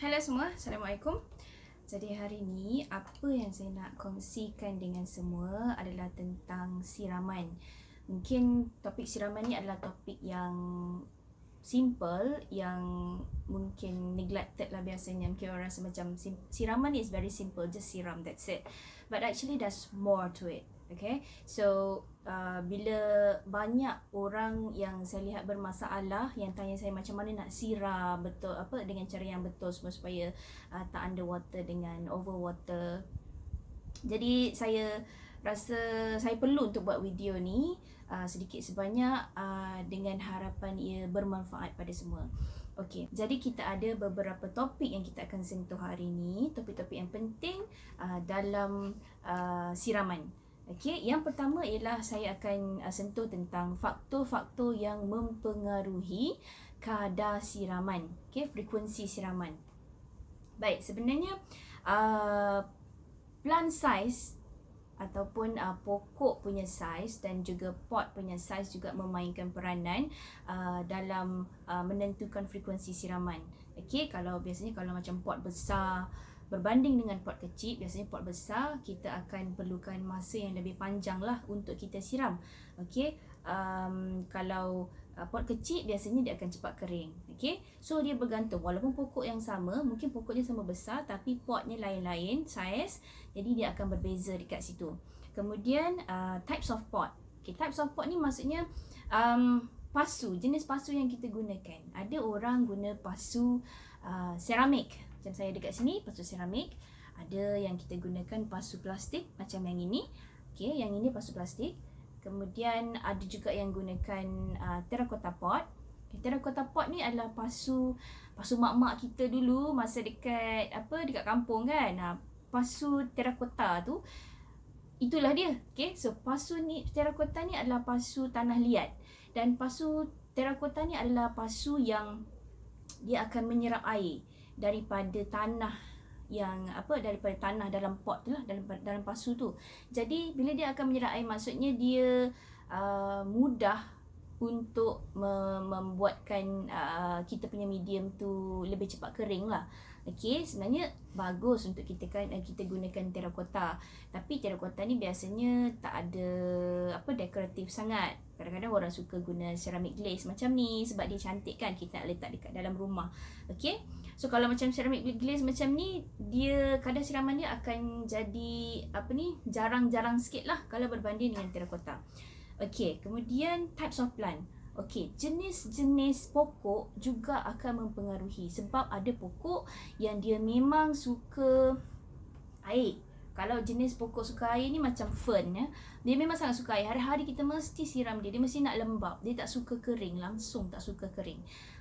Hello semua, Assalamualaikum. Jadi hari ni apa yang saya nak kongsikan dengan semua adalah tentang siraman. Mungkin topik siraman ni adalah topik yang simple, yang mungkin neglected lah biasanya. Mungkin orang rasa macam siraman is very simple, just siram, that's it. But actually there's more to it. Okay, so bila banyak orang yang saya lihat bermasalah yang tanya saya macam mana nak siram betul dengan cara yang betul semua supaya tak underwater dengan overwater. Jadi saya rasa saya perlu untuk buat video ni sedikit sebanyak dengan harapan ia bermanfaat pada semua. Okey, jadi kita ada beberapa topik yang kita akan sentuh hari ni, topik-topik yang penting dalam siraman. Okey, yang pertama ialah saya akan sentuh tentang faktor-faktor yang mempengaruhi kadar siraman. Okey, frekuensi siraman. Baik, sebenarnya plant size ataupun pokok punya saiz dan juga pot punya saiz juga memainkan peranan dalam menentukan frekuensi siraman. Okey, biasanya kalau macam pot besar berbanding dengan pot kecil, biasanya pot besar kita akan perlukan masa yang lebih panjang lah untuk kita siram. Okey, kalau pot kecil biasanya dia akan cepat kering. Okey, so dia bergantung, walaupun pokok yang sama, mungkin pokoknya sama besar tapi potnya lain-lain saiz, jadi dia akan berbeza dekat situ. Kemudian types of pot. Okay, types of pot ni maksudnya pasu, jenis pasu yang kita gunakan. Ada orang guna pasu seramik, macam saya dekat sini pasu seramik. Ada yang kita gunakan pasu plastik macam yang ini. Okay, yang ini pasu plastik. Kemudian ada juga yang gunakan terracotta pot. Okay, terracotta pot ni adalah pasu mak-mak kita dulu masa dekat dekat kampung kan. Pasu terracotta tu itulah dia. Okay, so pasu ni terracotta ni adalah pasu tanah liat, dan pasu terracotta ni adalah pasu yang dia akan menyerap air daripada tanah daripada tanah dalam pot tu lah, dalam pasu tu. Jadi bila dia akan menyerap air, maksudnya dia mudah untuk membuatkan kita punya medium tu lebih cepat kering lah. Okey, sebenarnya bagus untuk kita gunakan terracotta. Tapi terracotta ni biasanya tak ada dekoratif sangat. Kadang-kadang orang suka guna ceramic glaze macam ni sebab dia cantik kan, kita nak letak dekat dalam rumah. Okey. So kalau macam ceramic glaze macam ni, dia kadar siraman dia akan jadi jarang-jarang sikit lah kalau berbanding dengan terracotta. Okey, kemudian types of plant. Okey, jenis-jenis pokok juga akan mempengaruhi, sebab ada pokok yang dia memang suka air. Kalau jenis pokok suka air ni macam fern ya, dia memang sangat suka air. Hari-hari kita mesti siram dia, dia mesti nak lembab. Dia tak suka kering, langsung tak suka kering.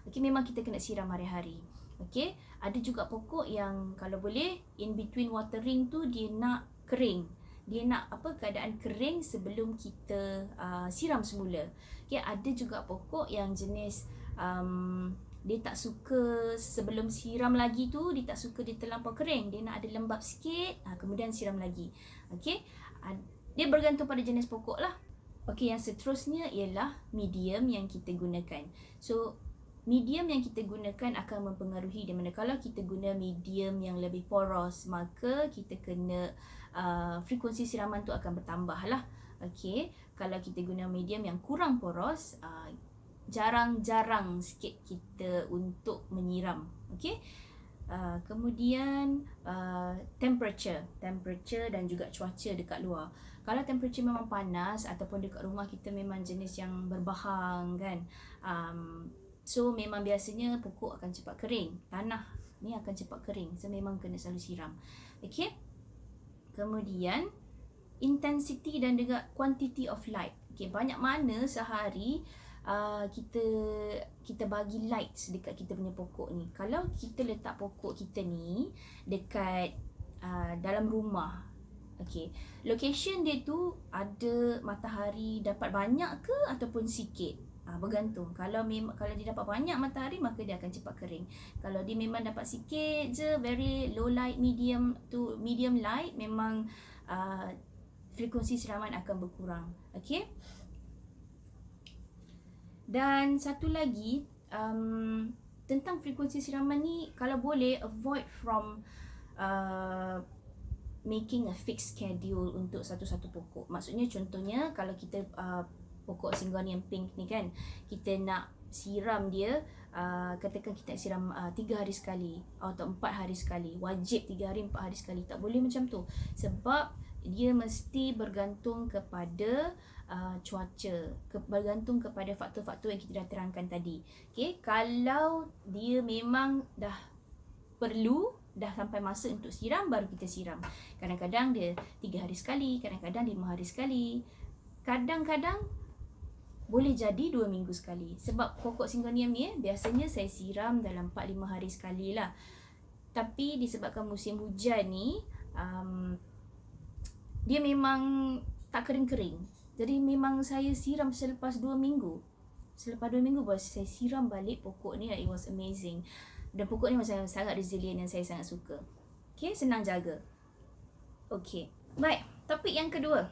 Okey, memang kita kena siram hari-hari. Okey, ada juga pokok yang kalau boleh in between watering tu dia nak kering. Dia nak keadaan kering sebelum kita siram semula. Okay, ada juga pokok yang jenis dia tak suka sebelum siram lagi tu, dia tak suka dia terlampau kering. Dia nak ada lembab sikit, kemudian siram lagi. Okay, dia bergantung pada jenis pokok lah. Okay, yang seterusnya ialah medium yang kita gunakan. So medium yang kita gunakan akan mempengaruhi, di mana kalau kita guna medium yang lebih poros, maka kita kena frekuensi siraman tu akan bertambah lah. Okey, kalau kita guna medium yang kurang poros, jarang-jarang sikit kita untuk menyiram. Okey. Kemudian temperature dan juga cuaca dekat luar. Kalau temperature memang panas ataupun dekat rumah kita memang jenis yang berbahang kan, so memang biasanya pokok akan cepat kering, tanah ni akan cepat kering, so memang kena selalu siram. Okey. Kemudian intensity dan juga quantity of light. Okey, banyak mana sehari kita bagi lights dekat kita punya pokok ni. Kalau kita letak pokok kita ni dekat dalam rumah, okey, location dia tu ada matahari dapat banyak ke ataupun sikit, bergantung. Kalau dia dapat banyak matahari, maka dia akan cepat kering. Kalau dia memang dapat sikit je, very low light, medium to medium light, memang frekuensi siraman akan berkurang. Okey. Dan satu lagi, tentang frekuensi siraman ni, kalau boleh avoid from making a fixed schedule untuk satu-satu pokok. Maksudnya contohnya kalau kita pokok Syngonium pink ni kan, kita nak siram dia, katakan kita nak siram 3 hari sekali atau 4 hari sekali. Wajib 3 hari 4 hari sekali. Tak boleh macam tu. Sebab dia mesti bergantung kepada cuaca, bergantung kepada faktor-faktor yang kita dah terangkan tadi. Okay, kalau dia memang dah perlu, dah sampai masa untuk siram, baru kita siram. Kadang-kadang dia 3 hari sekali, kadang-kadang 5 hari sekali, kadang-kadang boleh jadi 2 minggu sekali. Sebab pokok Syngonium ni biasanya saya siram dalam 4-5 hari sekali lah. Tapi disebabkan musim hujan ni, dia memang tak kering-kering. Jadi memang saya siram selepas 2 minggu. Selepas 2 minggu baru saya siram balik pokok ni. It was amazing. Dan pokok ni macam sangat resilient dan saya sangat suka. Okay, senang jaga. Okay, baik. Topik yang kedua.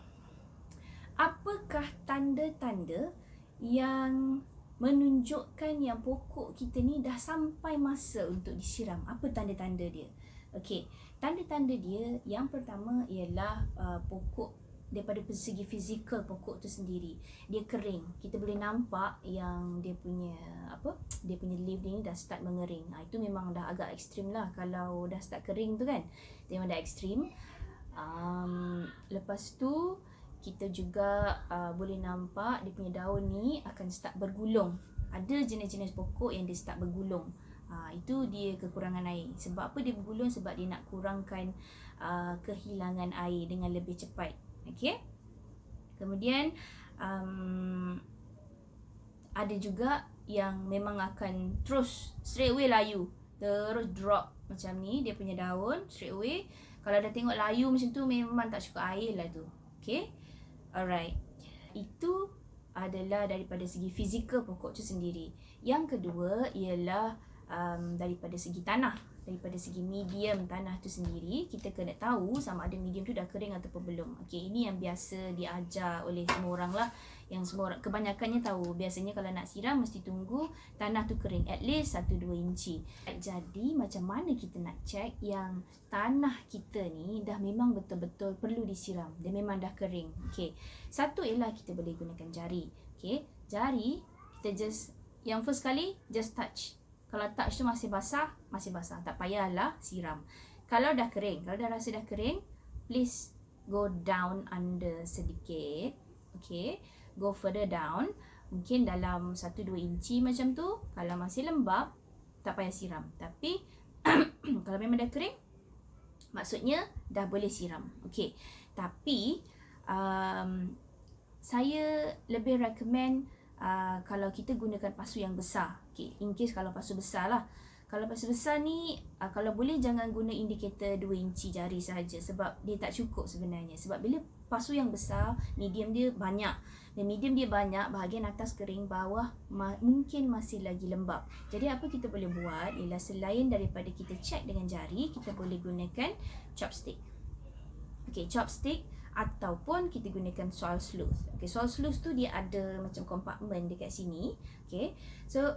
Apakah tanda-tanda yang menunjukkan yang pokok kita ni dah sampai masa untuk disiram? Apa tanda-tanda dia? Okay, tanda-tanda dia yang pertama ialah pokok daripada segi fizikal pokok tu sendiri, dia kering. Kita boleh nampak yang dia punya leaf ni dah start mengering. Itu memang dah agak ekstrim lah. Kalau dah start kering tu kan, dia memang dah ekstrim. Lepas tu kita juga boleh nampak dia punya daun ni akan start bergulung. Ada jenis-jenis pokok yang dia start bergulung. Itu dia kekurangan air. Sebab apa dia bergulung? Sebab dia nak kurangkan kehilangan air dengan lebih cepat. Okay. Kemudian ada juga yang memang akan terus straight away layu, terus drop macam ni dia punya daun straight away. Kalau dah tengok layu macam tu, memang tak cukup air lah tu. Okay. Alright. Itu adalah daripada segi fizikal pokok tu sendiri. Yang kedua ialah daripada segi tanah. Daripada segi medium tanah tu sendiri, kita kena tahu sama ada medium tu dah kering ataupun belum. Okey, ini yang biasa diajar oleh semua orang lah. Yang semua orang, kebanyakannya tahu. Biasanya kalau nak siram mesti tunggu tanah tu kering at least 1-2 inci. Jadi macam mana kita nak check yang tanah kita ni dah memang betul-betul perlu disiram, dia memang dah kering. Okey, satu ialah kita boleh gunakan jari. Okey, jari kita just, yang first kali just touch. Kalau touch tu masih basah, tak payahlah siram. Kalau dah kering, kalau dah rasa dah kering, please go down under sedikit. Okay, go further down. Mungkin dalam 1-2 inci macam tu. Kalau masih lembab, tak payah siram. Tapi kalau memang dah kering, maksudnya dah boleh siram. Okay, tapi saya lebih recommend kalau kita gunakan pasu yang besar. Okay, in case kalau pasu besar lah. Kalau pasu besar ni, kalau boleh jangan guna indikator 2 inci jari sahaja. Sebab dia tak cukup sebenarnya. Sebab bila pasu yang besar, medium dia banyak. Dan medium dia banyak, bahagian atas kering, bawah mungkin masih lagi lembab. Jadi apa kita boleh buat ialah selain daripada kita check dengan jari, kita boleh gunakan chopstick. Okay, chopstick ataupun kita gunakan soil sleuth. Okay, soil sleuth tu dia ada macam kompartmen dekat sini. Okay, so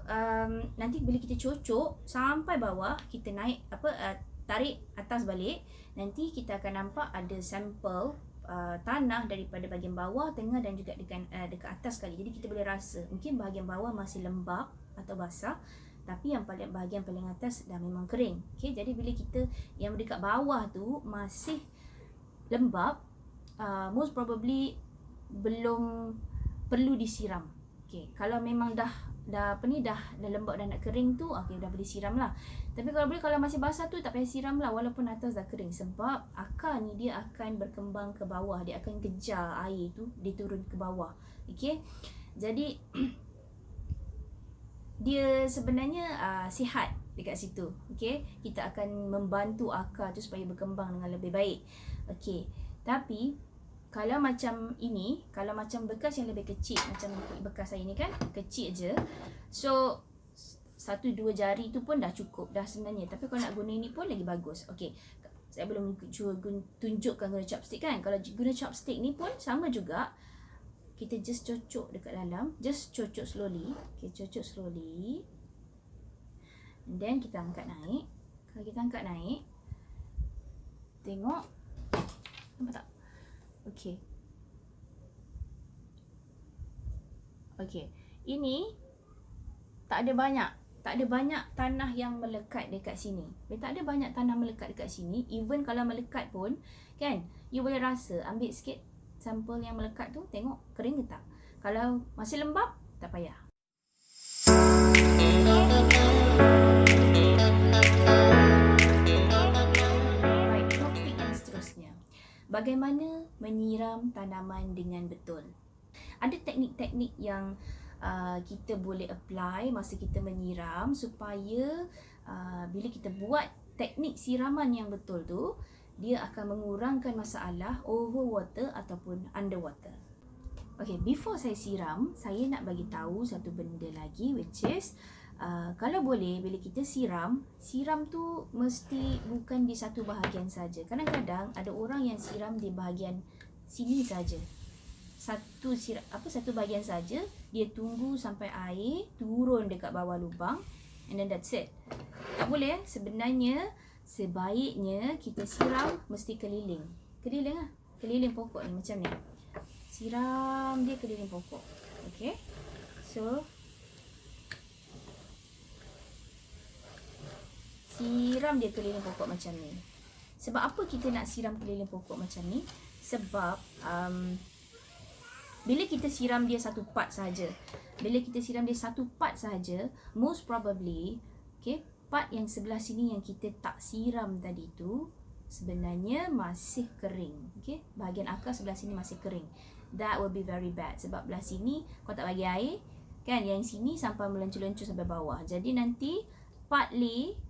nanti bila kita cocok sampai bawah, kita naik tarik atas balik, nanti kita akan nampak ada sampel tanah daripada bahagian bawah, tengah dan juga dekat atas sekali. Jadi kita boleh rasa mungkin bahagian bawah masih lembab atau basah, tapi yang bahagian paling atas dah memang kering. Okay, jadi bila kita yang dekat bawah tu masih lembab, most probably belum perlu disiram. Okay, kalau memang dah lembab dan nak kering tu, okay, dah boleh siram lah. Tapi kalau boleh, kalau masih basah tu tak payah siram lah, walaupun atas dah kering. Sebab akar ni dia akan berkembang ke bawah, dia akan kejar air tu, dia turun ke bawah. Okay, jadi dia sebenarnya sihat dekat situ. Okay, kita akan membantu akar tu supaya berkembang dengan lebih baik. Okay, tapi kalau macam ini, kalau macam bekas yang lebih kecil, macam bekas saya ni kan, kecil je. So 1-2 jari tu pun dah cukup dah sebenarnya. Tapi kalau nak guna ini pun lagi bagus. Okay, saya belum tunjukkan guna chopstick kan. Kalau guna chopstick ni pun sama juga. Kita just cocok dekat dalam. Just cocok slowly. Okay, cocok slowly. And then kita angkat naik. Kalau kita angkat naik, tengok, nampak tak? Okey. Okey. Ini tak ada banyak tanah yang melekat dekat sini. Dia tak ada banyak tanah melekat dekat sini. Even kalau melekat pun, kan, you boleh rasa, ambil sikit sampel yang melekat tu, tengok kering ke tak. Kalau masih lembap, tak payah. Baik, topik yang seterusnya. Bagaimana menyiram tanaman dengan betul? Ada teknik-teknik yang kita boleh apply masa kita menyiram supaya bila kita buat teknik siraman yang betul tu, dia akan mengurangkan masalah overwater ataupun underwater. Okay, before saya siram, saya nak bagi tahu satu benda lagi, which is kalau boleh bila kita siram tu mesti bukan di satu bahagian saja. Kadang-kadang ada orang yang siram di bahagian sini saja. Satu bahagian saja, dia tunggu sampai air turun dekat bawah lubang and then that's it. Tak boleh. Sebenarnya sebaiknya kita siram mesti keliling. Keliling pokok ni macam ni. Siram dia keliling pokok. Okay. So siram dia keliling pokok macam ni. Sebab apa kita nak siram keliling pokok macam ni? Sebab bila kita siram dia satu part saja, most probably, okay, part yang sebelah sini yang kita tak siram tadi tu sebenarnya masih kering. Okay, bahagian akar sebelah sini masih kering. That will be very bad. Sebab belah sini kau tak bagi air, kan, yang sini sampai melencur-lencur sampai bawah. Jadi nanti partly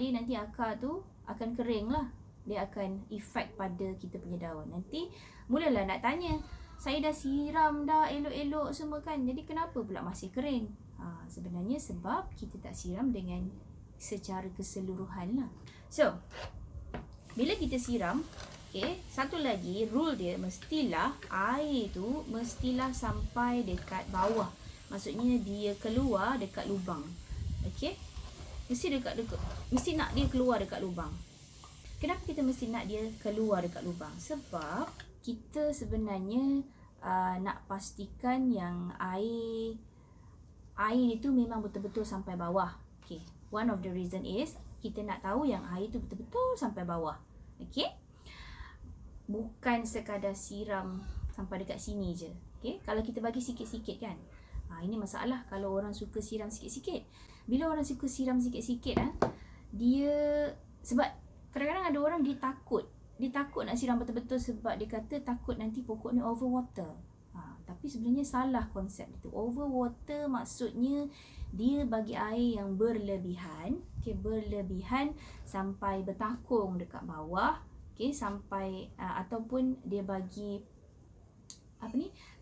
nanti akar tu akan kering lah. Dia akan efek pada kita punya daun. Nanti mulalah nak tanya, saya dah siram dah elok-elok semua kan, jadi kenapa pula masih kering? Sebenarnya sebab kita tak siram dengan secara keseluruhan lah. So, bila kita siram, okay, satu lagi rule dia, mestilah air tu mestilah sampai dekat bawah. Maksudnya dia keluar dekat lubang. Okay, mesti nak dia keluar dekat lubang. Kenapa kita mesti nak dia keluar dekat lubang? Sebab kita sebenarnya nak pastikan yang air itu memang betul-betul sampai bawah. Okay, one of the reason is kita nak tahu yang air itu betul-betul sampai bawah. Okay, bukan sekadar siram sampai dekat sini je. Okay, kalau kita bagi sikit-sikit kan, ini masalah kalau orang suka siram sikit-sikit. Bila orang suka siram sikit-sikit, dia, sebab kadang-kadang ada orang dia takut nak siram betul-betul sebab dia kata takut nanti pokok ni overwater. Tapi sebenarnya salah konsep itu. Overwater maksudnya dia bagi air yang berlebihan, berlebihan sampai bertakung dekat bawah, sampai ataupun dia bagi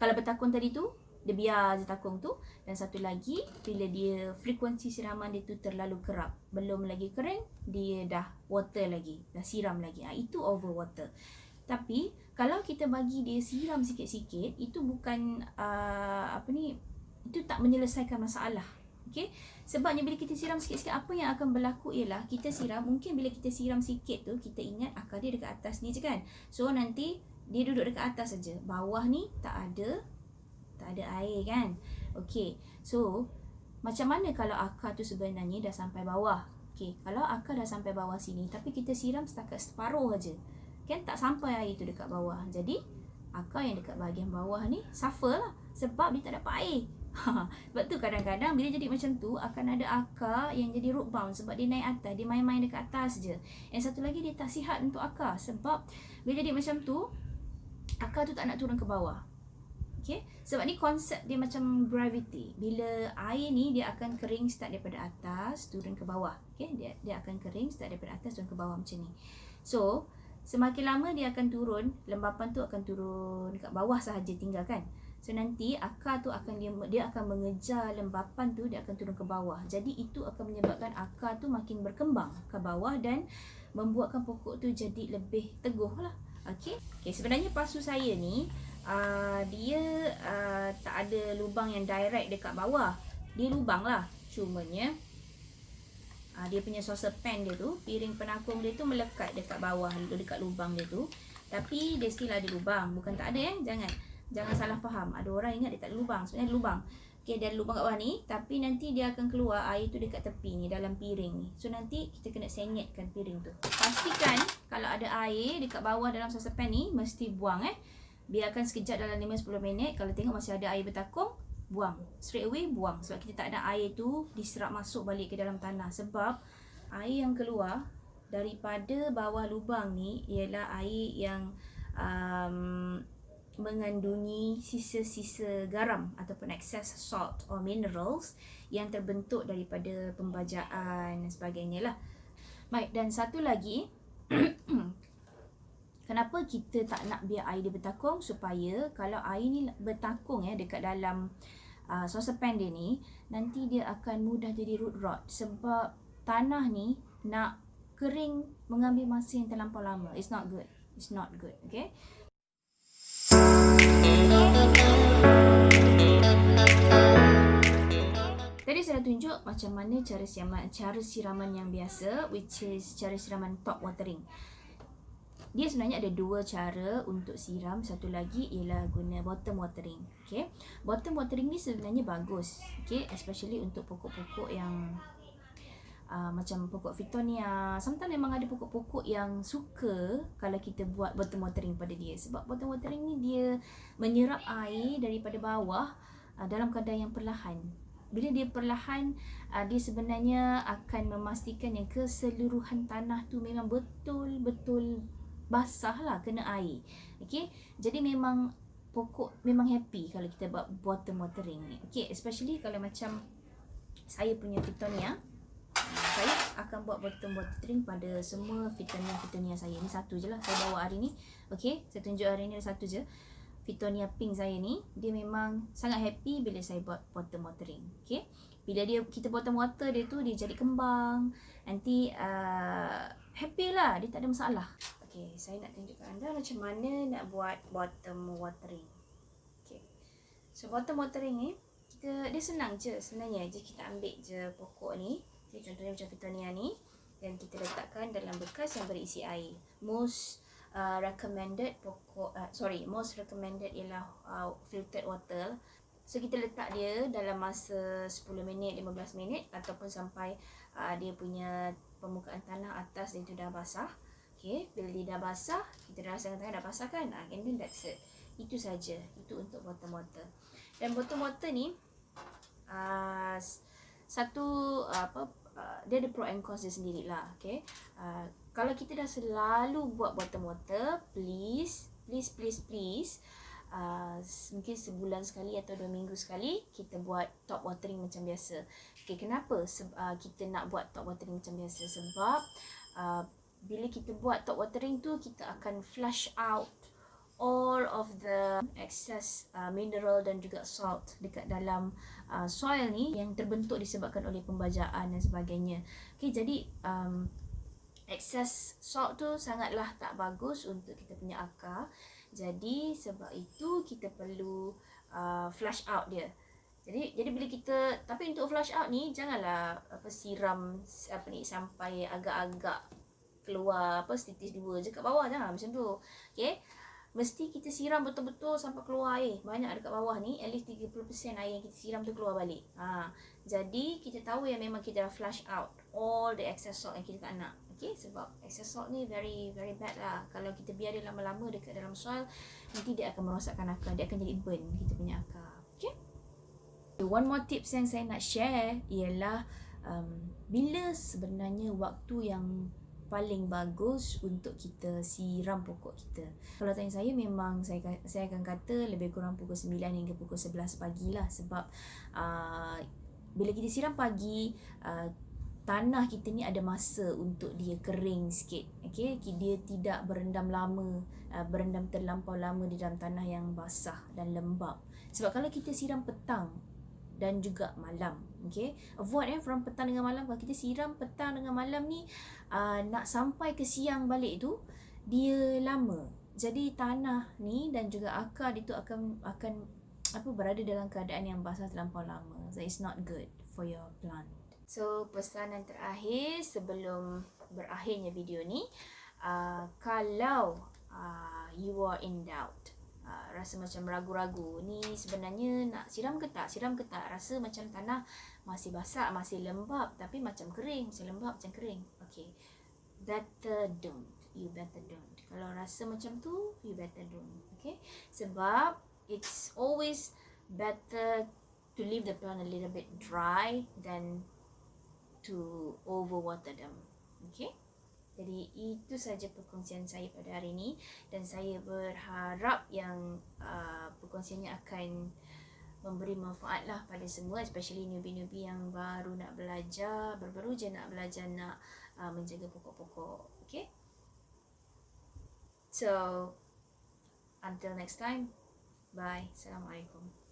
kalau bertakung tadi tu dia biar je takung tu, dan satu lagi bila dia frekuensi siraman dia tu terlalu kerap, belum lagi kering dia dah water lagi, dah siram lagi, itu overwater. Tapi kalau kita bagi dia siram sikit-sikit, itu bukan itu tak menyelesaikan masalah. Okay? Sebabnya bila kita siram sikit-sikit, apa yang akan berlaku ialah kita siram, mungkin bila kita siram sikit tu kita ingat akar dia dekat atas ni je kan, so nanti dia duduk dekat atas saja, bawah ni tak ada air kan. Okay, so macam mana kalau akar tu sebenarnya dah sampai bawah? Okay, kalau akar dah sampai bawah sini tapi kita siram setakat separuh aja, kan, tak sampai air tu dekat bawah. Jadi akar yang dekat bahagian bawah ni suffer lah sebab dia tak dapat air. Sebab tu kadang-kadang bila jadi macam tu akan ada akar yang jadi root bound sebab dia naik atas, dia main-main dekat atas je. Yang satu lagi dia tak sihat untuk akar sebab bila jadi macam tu akar tu tak nak turun ke bawah. Okay, sebab ni konsep dia macam gravity. Bila air ni dia akan kering start daripada atas turun ke bawah. Okay, dia akan kering start daripada atas turun ke bawah macam ni. So semakin lama dia akan turun, lembapan tu akan turun kat bawah sahaja tinggal kan. So nanti akar tu akan dia akan mengejar lembapan tu, dia akan turun ke bawah. Jadi itu akan menyebabkan akar tu makin berkembang ke bawah dan membuatkan pokok tu jadi lebih teguh lah. Okay, sebenarnya pasu saya ni dia tak ada lubang yang direct dekat bawah. Dia lubang lah, cumanya dia punya saucepan dia tu, piring penakung dia tu melekat dekat bawah, dekat lubang dia tu. Tapi dia still ada lubang, bukan tak ada jangan salah faham. Ada orang ingat dia tak ada lubang, sebenarnya ada lubang. Okay, dia ada lubang kat bawah ni, tapi nanti dia akan keluar air tu dekat tepi ni, dalam piring ni. So nanti kita kena senyetkan piring tu. Pastikan kalau ada air dekat bawah dalam saucepan ni, mesti buang biarkan sekejap dalam 5-10 minit. Kalau tengok masih ada air bertakung, buang, straight away buang. Sebab kita tak nak air tu diserap masuk balik ke dalam tanah. Sebab air yang keluar daripada bawah lubang ni ialah air yang mengandungi sisa-sisa garam ataupun excess salt or minerals yang terbentuk daripada pembajaan dan sebagainya lah. Baik, dan satu lagi kenapa kita tak nak biar air dia bertakung? Supaya kalau air ni bertakung dekat dalam saucepan dia ni, nanti dia akan mudah jadi root rot. Sebab tanah ni nak kering mengambil masa yang terlampau lama. It's not good. It's not good. Okay? Tadi saya dah tunjuk macam mana cara siraman yang biasa, which is cara siraman top watering. Dia sebenarnya ada dua cara untuk siram. Satu lagi ialah guna bottom watering. Okay? Bottom watering ni sebenarnya bagus. Okay? Especially untuk pokok-pokok yang macam pokok Fittonia. Sometimes memang ada pokok-pokok yang suka kalau kita buat bottom watering pada dia. Sebab bottom watering ni dia menyerap air daripada bawah dalam keadaan yang perlahan. Bila dia perlahan, dia sebenarnya akan memastikan yang keseluruhan tanah tu memang betul-betul basah lah, kena air. Okay? Jadi memang pokok memang happy kalau kita buat bottom watering ni. Okay? Especially kalau macam saya punya Fittonia, saya akan buat bottom watering pada semua Fittonia saya. Ni satu je lah saya bawa hari ni. Okay? Saya tunjuk hari ni ada satu je. Fittonia pink saya ni, dia memang sangat happy bila saya buat bottom watering. Okay? Bila kita bottom water dia tu, dia jadi kembang. Nanti happy lah, dia tak ada masalah. Okay, saya nak tunjukkan anda macam mana nak buat bottom watering. Okay. So bottom watering ni, dia senang je sebenarnya. Kita ambil je pokok ni. Okay, contohnya macam Fittonia ni. Dan kita letakkan dalam bekas yang berisi air. Most recommended ialah filtered water. So kita letak dia dalam masa 10 minit, 15 minit ataupun sampai dia punya permukaan tanah atas dia tu dah basah. Okay, bila dia dah basah, kita dah rasakan tanah dah basah kan, and then that's it. Itu saja. Itu untuk bottom water. Dan bottom water ni dia ada pro and cons dia sendirilah. Okay, kalau kita dah selalu buat bottom water, please mungkin sebulan sekali atau 2 minggu sekali kita buat top watering macam biasa. Okay, kenapa kita nak buat top watering macam biasa? Sebab bila kita buat top watering tu, kita akan flush out all of the excess mineral dan juga salt dekat dalam soil ni yang terbentuk disebabkan oleh pembajaan dan sebagainya. Okay, jadi excess salt tu sangatlah tak bagus untuk kita punya akar. Jadi sebab itu kita perlu flush out dia. Jadi bila kita, tapi untuk flush out ni janganlah siram sampai agak-agak keluar setitis 2 je kat bawah, jangan macam tu. Okey. Mesti kita siram betul-betul sampai keluar air banyak dekat bawah ni, at least 30% air yang kita siram tu keluar balik. Jadi kita tahu yang memang kita dah flush out all the excess salt yang kita tak nak. Okay, sebab excess salt ni very very bad lah. Kalau kita biar dia lama-lama dekat dalam soil, nanti dia akan merosakkan akar, dia akan jadi burn kita punya akar. Okay. One more tips yang saya nak share ialah bila sebenarnya waktu yang paling bagus untuk kita siram pokok kita. Kalau tanya saya, memang saya akan kata lebih kurang pukul 9 hingga pukul 11 pagi lah. Sebab bila kita siram pagi, tanah kita ni ada masa untuk dia kering sikit. Okay? Dia tidak berendam terlampau lama di dalam tanah yang basah dan lembap. Sebab kalau kita siram petang dan juga malam, okay, avoid from petang dengan malam. Kalau kita siram petang dengan malam ni, nak sampai ke siang balik tu dia lama. Jadi tanah ni dan juga akar dia tu akan berada dalam keadaan yang basah terlampau lama. So it's not good for your plant. So pesanan terakhir sebelum berakhirnya video ni, kalau you are in doubt, rasa macam ragu-ragu, ni sebenarnya nak siram ke tak, rasa macam tanah masih basah, masih lembap tapi macam kering, masih lembap macam kering. Okay, better don't, you better don't. Kalau rasa macam tu, you better don't. Okay, sebab it's always better to leave the plant a little bit dry than to overwater them. Okay, jadi itu saja perkongsian saya pada hari ini, dan saya berharap yang perkongsiannya akan memberi manfaat lah pada semua, especially newbie-newbie yang baru nak belajar, baru je nak belajar nak menjaga pokok-pokok. Okay, so until next time, bye. Assalamualaikum.